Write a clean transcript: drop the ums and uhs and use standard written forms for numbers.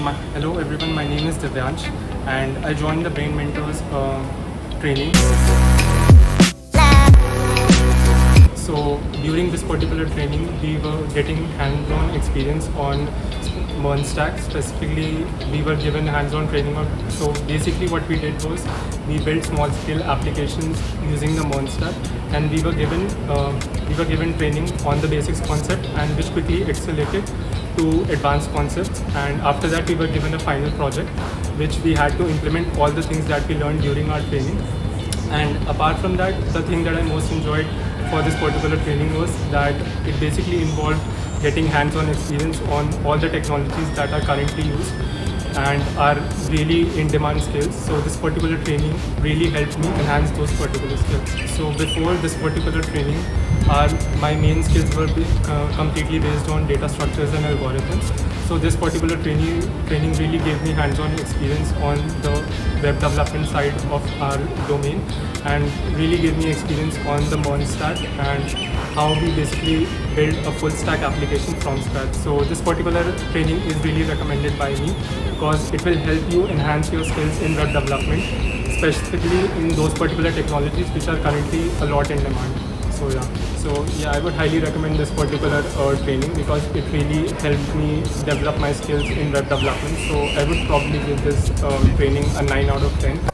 Hello everyone, my name is Divyansh and I joined the Brain Mentors training. So during this particular training, we were getting hands-on experience on MERN stack. Specifically, we were given hands-on training on. So basically, what we did was we built small-scale applications using the MERN stack, and we were given training on the basics concept, and which quickly accelerated to advanced concepts. And after that, we were given a final project, which we had to implement all the things that we learned during our training. And apart from that, the thing that I most enjoyed for this particular training was that it basically involved getting hands-on experience on all the technologies that are currently used and are really in-demand skills. So this particular training really helped me enhance those particular skills. So before this particular training, my main skills were completely based on data structures and algorithms. So this particular training really gave me hands-on experience on the web development side of our domain, and really gave me experience on the MERN stack and how we basically build a full stack application from scratch. So this particular training is really recommended by me because it will help you enhance your skills in web development, specifically in those particular technologies which are currently a lot in demand. So yeah, I would highly recommend this particular training because it really helped me develop my skills in web development. So I would probably give this training a 9 out of 10.